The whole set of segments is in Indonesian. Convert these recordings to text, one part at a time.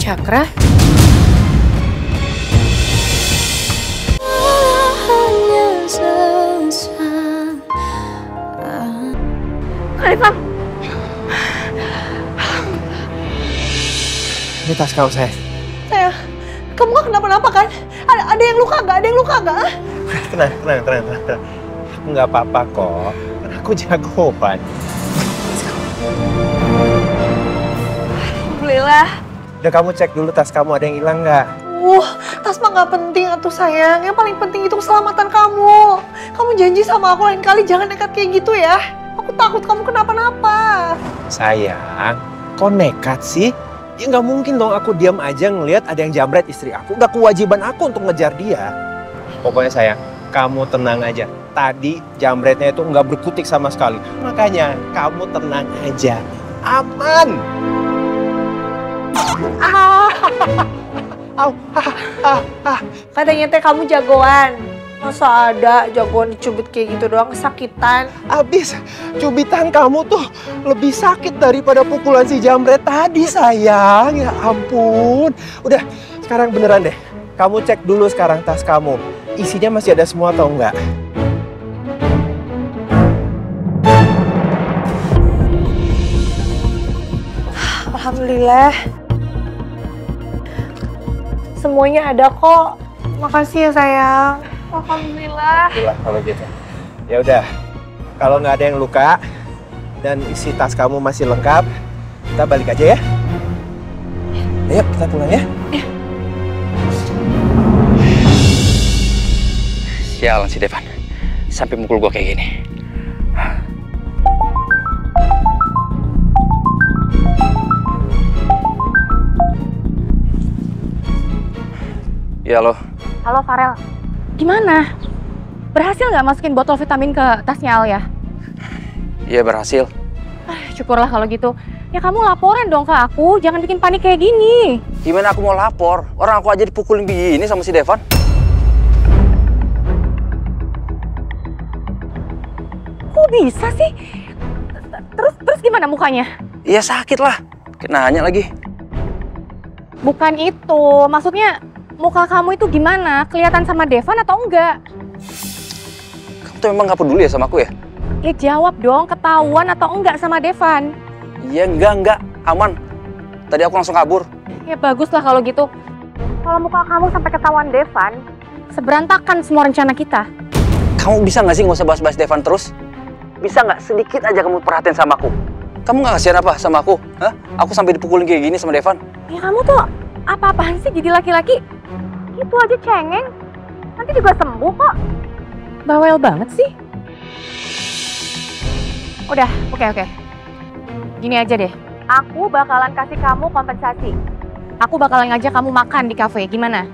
Cakra? Khalifah. Ini tas kamu, sayang. Sayang, kamu gak kenapa-napa kan? Ada yang luka nggak? Ada yang luka nggak? Tenang. Aku nggak apa-apa kok. Kan aku jago obat. Alhamdulillah. Udah kamu cek dulu tas kamu ada yang hilang nggak? Tas mah nggak penting atuh sayang. Yang paling penting itu keselamatan kamu. Kamu janji sama aku lain kali jangan nekat kayak gitu ya. Aku takut kamu kenapa-napa. Sayang, kok nekat sih? Ya nggak mungkin dong aku diam aja ngelihat ada yang jambret istri aku. Udah kewajiban aku untuk ngejar dia. Pokoknya sayang, kamu tenang aja. Tadi jambretnya itu nggak berkutik sama sekali. Makanya kamu tenang aja. Aman. Katanya teh kamu jagoan. Masa ada jagoan dicubit kayak gitu doang kesakitan? Abis cubitan kamu tuh lebih sakit daripada pukulan si jambret tadi sayang. Ya ampun. Udah sekarang beneran deh. Kamu cek dulu sekarang tas kamu. Isinya masih ada semua atau enggak? Alhamdulillah. Semuanya ada kok. Makasih ya sayang. Alhamdulillah. Alhamdulillah kalau gitu. Ya udah. Kalau nggak ada yang luka dan isi tas kamu masih lengkap, kita balik aja ya. Ayo kita pulang ya. Sialan si Devan, sampai mukul gua kayak gini. Ya halo. Halo Farel, gimana? Berhasil nggak masukin botol vitamin ke tasnya Al ya? Iya berhasil. Syukurlah kalau gitu. Ya kamu laporan dong ke aku, jangan bikin panik kayak gini. Gimana aku mau lapor? Orang aku aja dipukulin begini sama si Devan. Kok bisa sih? Terus gimana mukanya? Iya sakit lah. Nanya lagi. Bukan itu, maksudnya muka kamu itu gimana? Kelihatan sama Devan atau enggak? Kamu tuh memang gak peduli ya sama aku ya? Ya jawab dong, ketahuan atau enggak sama Devan? Iya enggak, aman. Tadi aku langsung kabur. Ya bagus lah kalau gitu. Kalau muka kamu sampai ketahuan Devan, seberantakan semua rencana kita. Kamu bisa gak sih gak usah bahas-bahas Devan terus? Bisa gak sedikit aja kamu perhatian sama aku? Kamu gak kasihan apa sama aku? Hah? Aku sampai dipukulin kayak gini sama Devan. Ya kamu tuh apa-apaan sih jadi laki-laki? Itu aja cengeng, nanti juga sembuh kok. Bawel banget sih. Udah, oke. Gini aja deh, aku bakalan kasih kamu kompensasi. Aku bakalan ngajak kamu makan di kafe, gimana?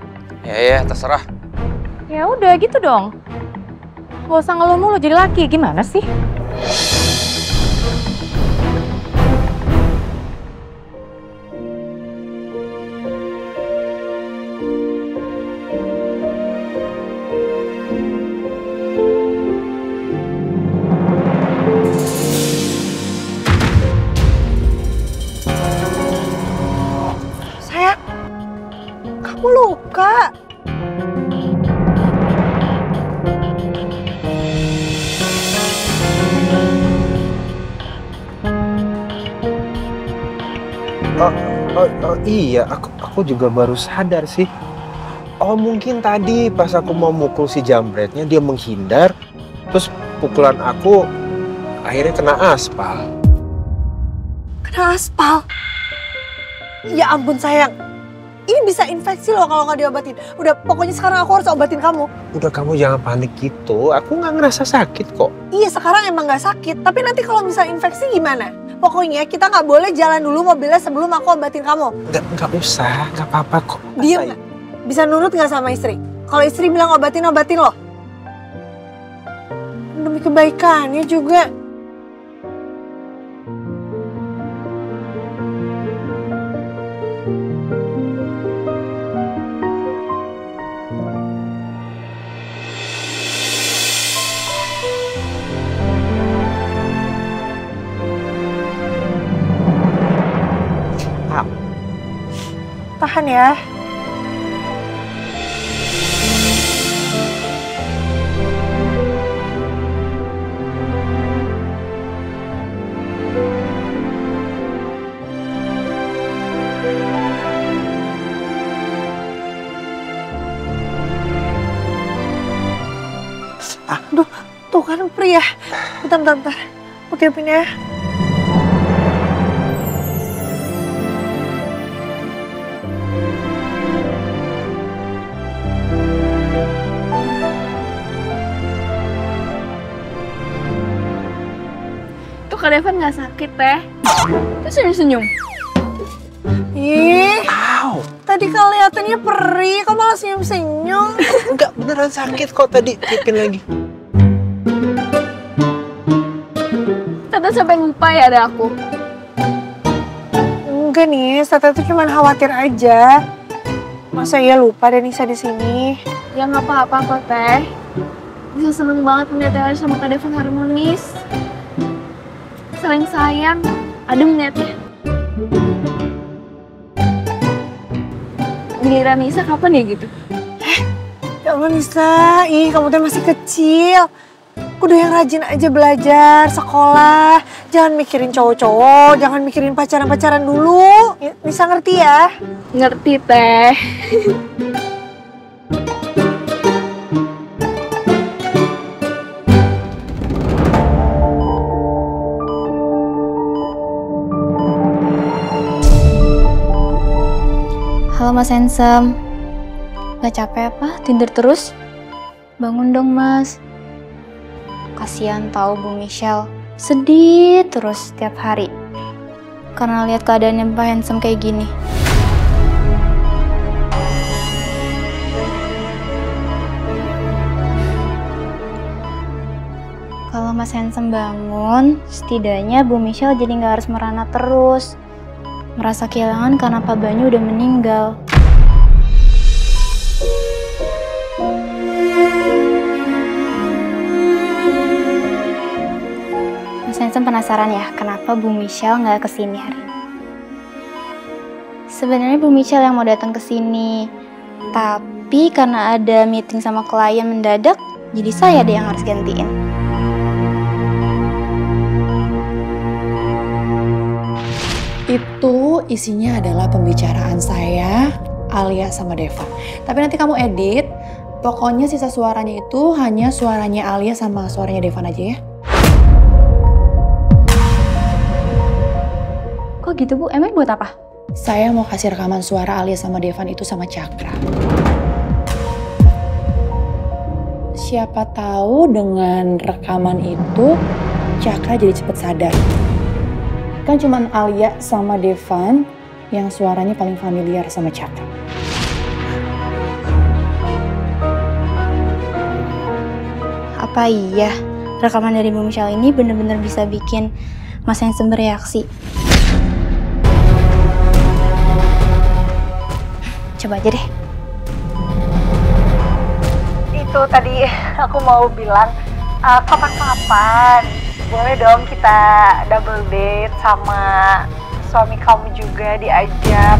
Ya, terserah. Ya udah gitu dong. Gak usah ngeluh mulu jadi laki, gimana sih? Sayang, kamu luka. Oh iya, aku juga baru sadar sih. Oh mungkin tadi pas aku mau mukul si jambretnya dia menghindar, terus pukulan aku akhirnya kena aspal. Kena aspal? Ya ampun sayang, ini bisa infeksi loh kalau nggak diobatin. Udah, pokoknya sekarang aku harus obatin kamu. Udah kamu jangan panik gitu, aku nggak ngerasa sakit kok. Iya sekarang emang nggak sakit, tapi nanti kalau misalnya infeksi gimana? Pokoknya kita nggak boleh jalan dulu mobilnya sebelum aku obatin kamu. Nggak usah, nggak apa-apa kok. Diem nggak? Bisa nurut nggak sama istri? Kalau istri bilang obatin loh. Demi kebaikannya juga. tahan ya. Aduh, tuh kan pria. Bentar. Aku tiupin ya. Tuh Kak Devan nggak sakit, Teh. Terus senyum-senyum. Ih, Ow. tadi kelihatannya perih, kok malah senyum-senyum. Enggak, beneran sakit kok tadi. Tiupin lagi. Tante sampai lupa ya ada aku. Enggak nih, Tata tuh cuma khawatir aja. Masa iya lupa ada Nisa di sini? Ya nggak apa-apa kok, Teh. Bisa seneng banget melihat Ella sama Kak Devan harmonis. Saling sayang, adem liatnya. Giliran Nisa kapan ya gitu? Ya Allah Nisa, kamu tuh masih kecil. Udah yang rajin aja belajar, sekolah. Jangan mikirin cowok-cowok, jangan mikirin pacaran-pacaran dulu. Nisa ngerti ya? Ngerti, Teh. Halo Mas Handsome, gak capek apa tidur terus? Bangun dong Mas. Kasihan tahu Bu Michelle, sedih terus setiap hari karena lihat keadaannya Pak Handsome kayak gini. Kalau Mas Handsome bangun, setidaknya Bu Michelle jadi nggak harus merana terus. Merasa kehilangan karena Pak Banyu udah meninggal. Mas Handsome penasaran ya, kenapa Bu Michelle nggak kesini hari ini? Sebenarnya Bu Michelle yang mau datang ke sini, tapi karena ada meeting sama klien mendadak, jadi saya deh yang harus gantiin. Itu isinya adalah pembicaraan saya, Alia sama Deva. Tapi nanti kamu edit, pokoknya sisa suaranya itu hanya suaranya Alia sama suaranya Devan aja ya. Kok gitu Bu? Emang buat apa? Saya mau kasih rekaman suara Alia sama Devan itu sama Cakra. Siapa tahu dengan rekaman itu Cakra jadi cepet sadar. Kan cuman Alia sama Devan yang suaranya paling familiar sama Cakra. Apa iya rekaman dari Bu Michelle ini bener-bener bisa bikin Mas Handsome bereaksi? Coba aja deh. Itu tadi aku mau bilang, kapan-kapan boleh dong kita double date sama suami kamu juga diajak.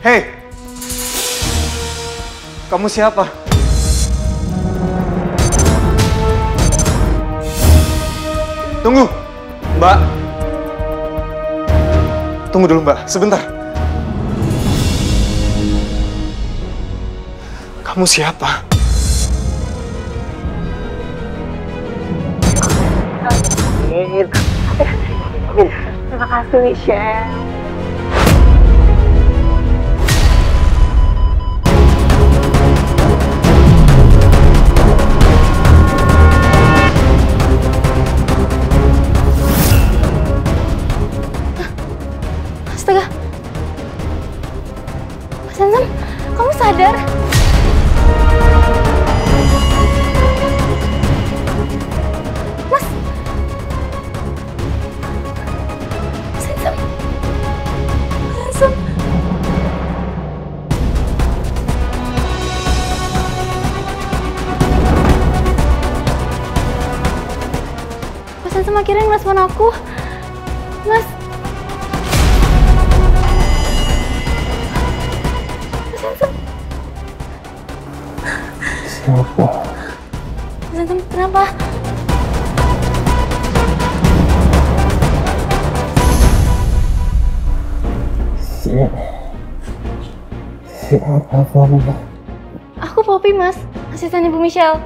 Hei! Kamu siapa? Tunggu! Mbak! Tunggu dulu Mbak, sebentar. Kamu siapa? Terima kasih Michelle. Astaga. Mas Handsome, kamu sadar? Mas. Mas Handsome. Mas Handsome akhirnya ngerespon aku. Mas. Mas Handsome. Siapa? Mas Handsome, kenapa? Siapa kamu? Aku Poppy, Mas. Asistennya Bu Michelle.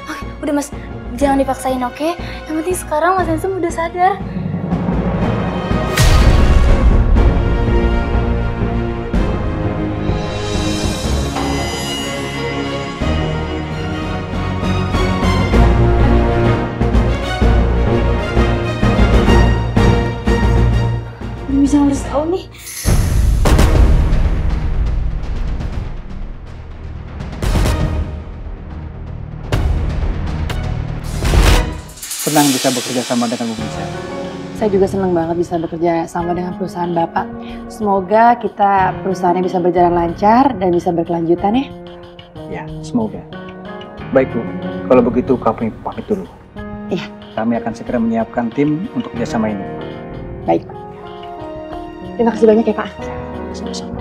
Oke, udah Mas. Jangan dipaksain, oke? Yang penting sekarang Mas Handsome udah sadar. Bisa harus tahu nih. Senang bisa bekerja sama dengan Bu Michelle. Saya juga senang banget bisa bekerja sama dengan perusahaan Bapak. Semoga kita perusahaannya bisa berjalan lancar dan bisa berkelanjutan ya. Ya, semoga. Baik Bu, kalau begitu kami pamit dulu. Iya. Kami akan segera menyiapkan tim untuk kerjasama ini. Baik. Terima kasih banyak ya Pak. Sama-sama.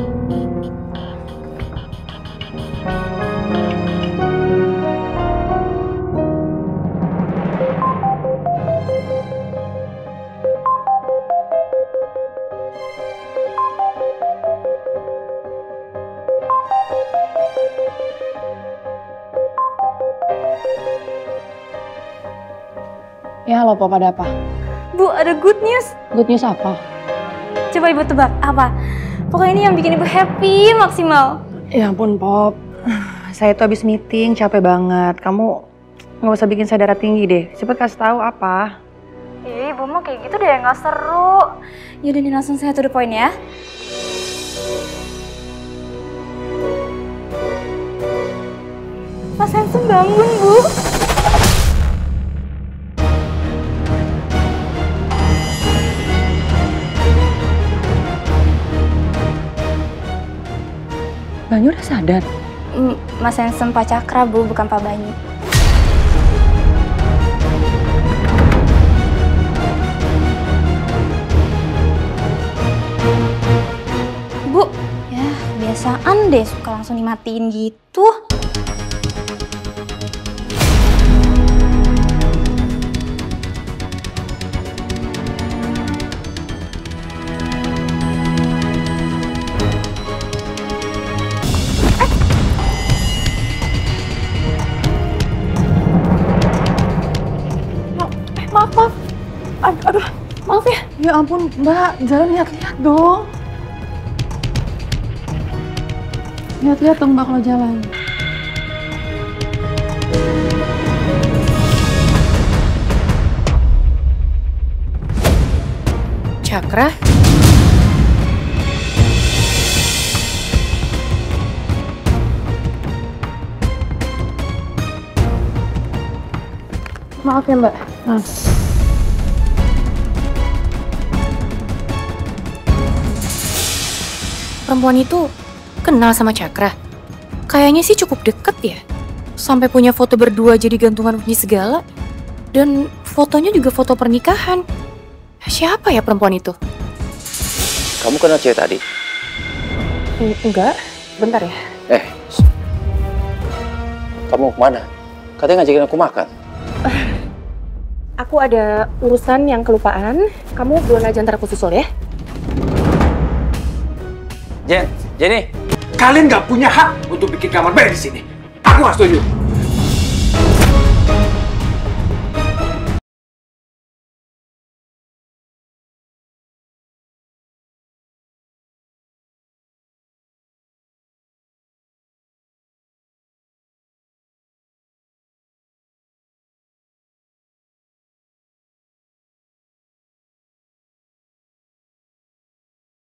Ya halo Papa, ada apa? Bu, ada good news. Good news apa? Coba Ibu tebak, apa? Pokoknya ini yang bikin Ibu happy maksimal. Ya ampun Pop, saya tuh habis meeting, capek banget. Kamu nggak usah bikin saya darah tinggi deh. Cepet kasih tahu apa. Ih, Ibu mau kayak gitu deh, nggak seru. Yaudah nih, langsung saya to the point ya. Mas Handsome bangun, Bu. Banyu udah sadar? Mas Handsome Pak Cakra, Bu, bukan Pak Banyu. Bu, ya kebiasaan deh suka langsung dimatiin gitu. Aduh, maaf ya. Ya ampun Mbak, jalan lihat-lihat dong. Lihat-lihat dong Mbak kalau jalan. Cakra? Maaf ya Mbak. Maaf. Perempuan itu kenal sama Cakra. Kayaknya sih cukup deket ya. Sampai punya foto berdua jadi gantungan kunci segala. Dan fotonya juga foto pernikahan. Siapa ya perempuan itu? Kamu kenal cewek tadi? Enggak, bentar ya. Kamu kemana? Katanya ngajakin aku makan. Aku ada urusan yang kelupaan. Kamu duluan aja, ntar aku susul ya. Jenny. Kalian nggak punya hak untuk bikin kamar bayi di sini. Aku nggak setuju.